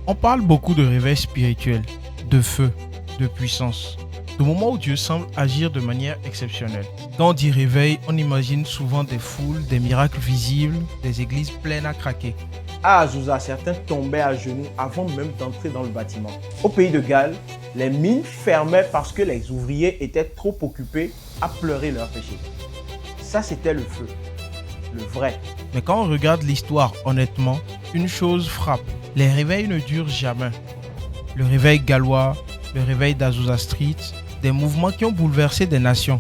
On parle beaucoup de réveil spirituel, de feu, de puissance, de moments où Dieu semble agir de manière exceptionnelle. Quand on dit réveil, on imagine souvent des foules, des miracles visibles, des églises pleines à craquer. À Azusa, certains tombaient à genoux avant même d'entrer dans le bâtiment. Au pays de Galles, les mines fermaient parce que les ouvriers étaient trop occupés à pleurer leurs péchés. Ça, c'était le feu, le vrai. Mais quand on regarde l'histoire honnêtement, une chose frappe. Les réveils ne durent jamais. Le réveil gallois, le réveil d'Azusa Street, des mouvements qui ont bouleversé des nations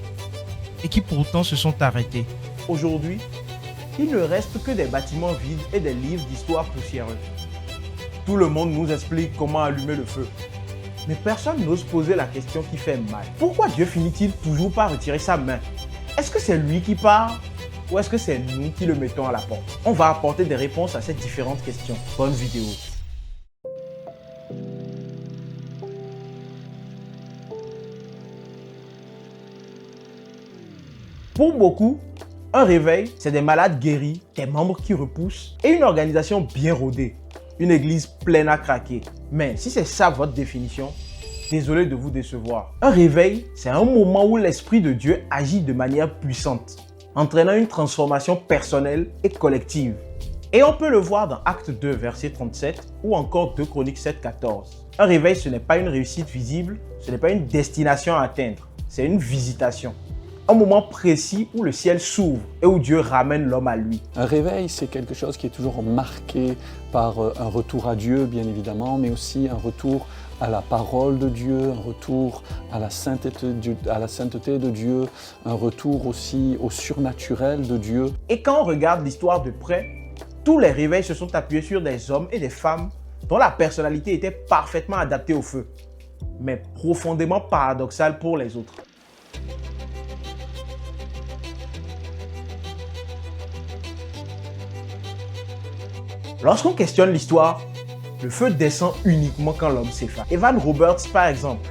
et qui pourtant se sont arrêtés. Aujourd'hui, il ne reste que des bâtiments vides et des livres d'histoire poussiéreux. Tout le monde nous explique comment allumer le feu. Mais personne n'ose poser la question qui fait mal. Pourquoi Dieu finit-il toujours par retirer sa main? Est-ce que c'est lui qui part ou est-ce que c'est nous qui le mettons à la porte? On va apporter des réponses à ces différentes questions. Bonne vidéo. Pour beaucoup, un réveil, c'est des malades guéris, des membres qui repoussent et une organisation bien rodée. Une église pleine à craquer. Mais si c'est ça votre définition, désolé de vous décevoir. Un réveil, c'est un moment où l'Esprit de Dieu agit de manière puissante, entraînant une transformation personnelle et collective. Et on peut le voir dans Acte 2, verset 37 ou encore 2 Chroniques 7, 14. Un réveil, ce n'est pas une réussite visible, ce n'est pas une destination à atteindre, c'est une visitation. Un moment précis où le ciel s'ouvre et où Dieu ramène l'homme à lui. Un réveil, c'est quelque chose qui est toujours marqué par un retour à Dieu, bien évidemment, mais aussi un retour à la parole de Dieu, un retour à la sainteté de Dieu, un retour aussi au surnaturel de Dieu. Et quand on regarde l'histoire de près, tous les réveils se sont appuyés sur des hommes et des femmes dont la personnalité était parfaitement adaptée au feu, mais profondément paradoxale pour les autres. Lorsqu'on questionne l'histoire, le feu descend uniquement quand l'homme s'efface. Evan Roberts, par exemple,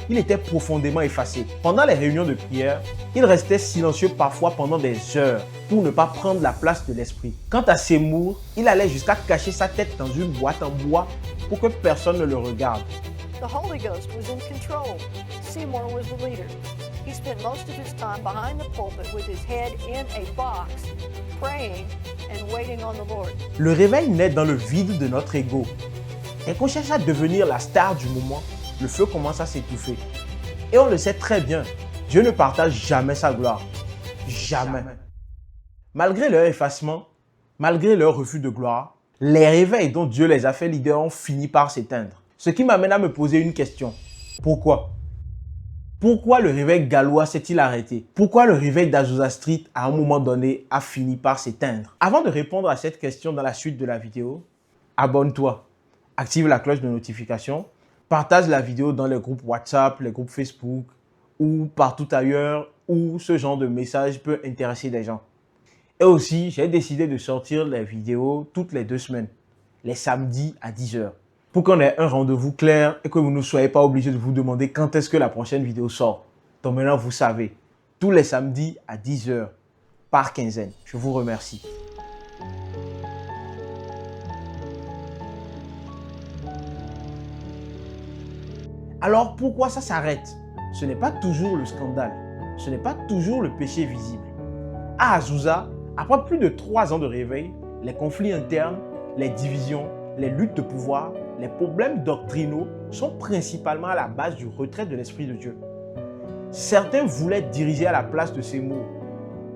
il était profondément effacé. Pendant les réunions de prière, il restait silencieux parfois pendant des heures pour ne pas prendre la place de l'esprit. Quant à Seymour, il allait jusqu'à cacher sa tête dans une boîte en bois pour que personne ne le regarde. The Holy Ghost was in control. Seymour was the leader. He spent most of his time behind the pulpit with his head in a box, praying and waiting on the Lord. Le réveil naît dans le vide de notre ego. Et qu'on cherche à devenir la star du moment, le feu commence à s'étouffer. Et on le sait très bien, Dieu ne partage jamais sa gloire. Jamais. Malgré leur effacement, malgré leur refus de gloire, les réveils dont Dieu les a fait leaders ont fini par s'éteindre. Ce qui m'amène à me poser une question. Pourquoi? Pourquoi le réveil gallois s'est-il arrêté? Pourquoi le réveil d'Azusa Street, à un moment donné, a fini par s'éteindre? Avant de répondre à cette question dans la suite de la vidéo, abonne-toi, active la cloche de notification, partage la vidéo dans les groupes WhatsApp, les groupes Facebook ou partout ailleurs où ce genre de message peut intéresser des gens. Et aussi, j'ai décidé de sortir les vidéos toutes les 2 semaines, les samedis à 10h. Pour qu'on ait un rendez-vous clair et que vous ne soyez pas obligé de vous demander quand est-ce que la prochaine vidéo sort. Donc maintenant, vous savez, tous les samedis à 10h par quinzaine. Je vous remercie. Alors pourquoi ça s'arrête? Ce n'est pas toujours le scandale, ce n'est pas toujours le péché visible. À Azusa, après plus de 3 ans de réveil, les conflits internes, les divisions, les luttes de pouvoir, les problèmes doctrinaux sont principalement à la base du retrait de l'Esprit de Dieu. Certains voulaient diriger à la place de Seymour,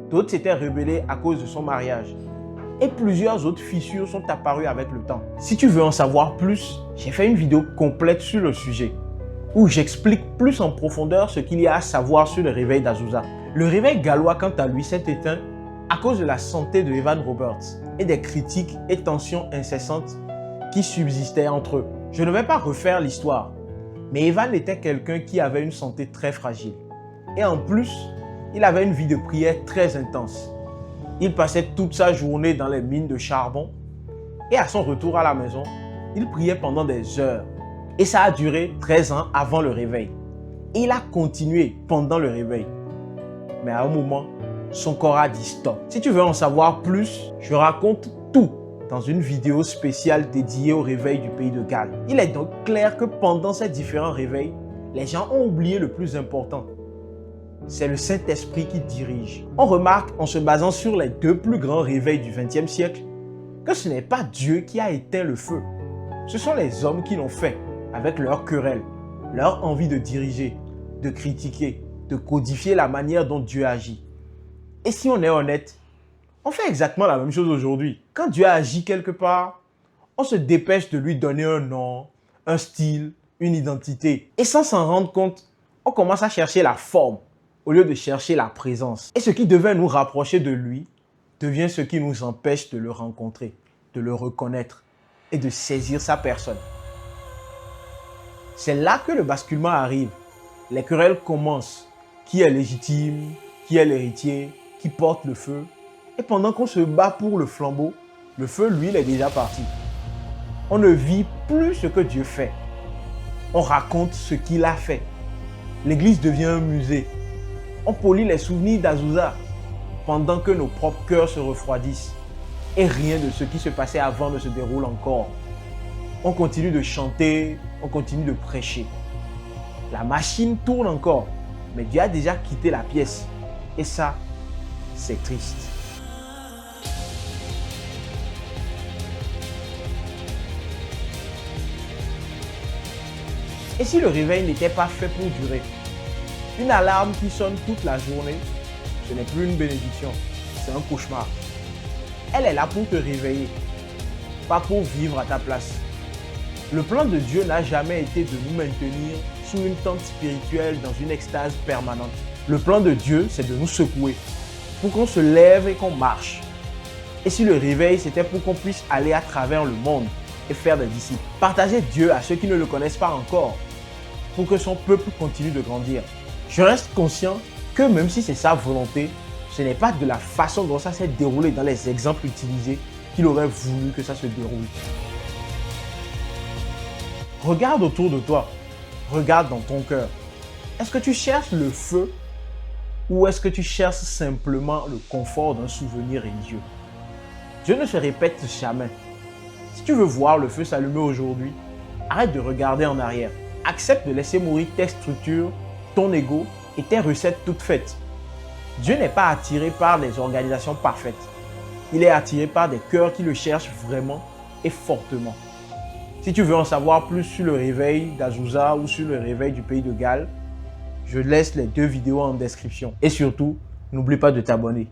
d'autres s'étaient rebellés à cause de son mariage. Et plusieurs autres fissures sont apparues avec le temps. Si tu veux en savoir plus, j'ai fait une vidéo complète sur le sujet, où j'explique plus en profondeur ce qu'il y a à savoir sur le réveil d'Azusa. Le réveil gallois, quant à lui, s'est éteint à cause de la santé de Evan Roberts et des critiques et tensions incessantes qui subsistaient entre eux. Je ne vais pas refaire l'histoire, mais Evan était quelqu'un qui avait une santé très fragile. Et en plus, il avait une vie de prière très intense. Il passait toute sa journée dans les mines de charbon et à son retour à la maison, il priait pendant des heures. Et ça a duré 13 ans avant le réveil. Et il a continué pendant le réveil. Mais à un moment, son corps a dit stop. Si tu veux en savoir plus, je raconte tout dans une vidéo spéciale dédiée au réveil du pays de Galles. Il est donc clair que pendant ces différents réveils, les gens ont oublié le plus important. C'est le Saint-Esprit qui dirige. On remarque en se basant sur les deux plus grands réveils du XXe siècle que ce n'est pas Dieu qui a éteint le feu. Ce sont les hommes qui l'ont fait avec leur querelle, leur envie de diriger, de critiquer, de codifier la manière dont Dieu agit. Et si on est honnête, on fait exactement la même chose aujourd'hui. Quand Dieu agit quelque part, on se dépêche de lui donner un nom, un style, une identité. Et sans s'en rendre compte, on commence à chercher la forme au lieu de chercher la présence. Et ce qui devait nous rapprocher de lui devient ce qui nous empêche de le rencontrer, de le reconnaître et de saisir sa personne. C'est là que le basculement arrive. Les querelles commencent. Qui est légitime? Qui est l'héritier? Qui porte le feu? Et pendant qu'on se bat pour le flambeau, le feu, lui, il est déjà parti. On ne vit plus ce que Dieu fait. On raconte ce qu'il a fait. L'église devient un musée. On polit les souvenirs d'Azusa pendant que nos propres cœurs se refroidissent. Et rien de ce qui se passait avant ne se déroule encore. On continue de chanter, on continue de prêcher. La machine tourne encore, mais Dieu a déjà quitté la pièce. Et ça, c'est triste. Et si le réveil n'était pas fait pour durer? Une alarme qui sonne toute la journée, ce n'est plus une bénédiction, c'est un cauchemar. Elle est là pour te réveiller, pas pour vivre à ta place. Le plan de Dieu n'a jamais été de nous maintenir sous une tente spirituelle dans une extase permanente. Le plan de Dieu, c'est de nous secouer, pour qu'on se lève et qu'on marche. Et si le réveil, c'était pour qu'on puisse aller à travers le monde et faire des disciples, partager Dieu à ceux qui ne le connaissent pas encore, pour que son peuple continue de grandir. Je reste conscient que même si c'est sa volonté, ce n'est pas de la façon dont ça s'est déroulé dans les exemples utilisés qu'il aurait voulu que ça se déroule. Regarde autour de toi, regarde dans ton cœur. Est-ce que tu cherches le feu ou est-ce que tu cherches simplement le confort d'un souvenir religieux? Dieu ne se répète jamais. Si tu veux voir le feu s'allumer aujourd'hui, arrête de regarder en arrière. Accepte de laisser mourir tes structures, ton ego et tes recettes toutes faites. Dieu n'est pas attiré par des organisations parfaites. Il est attiré par des cœurs qui le cherchent vraiment et fortement. Si tu veux en savoir plus sur le réveil d'Azusa ou sur le réveil du pays de Galles, je laisse les deux vidéos en description. Et surtout, n'oublie pas de t'abonner.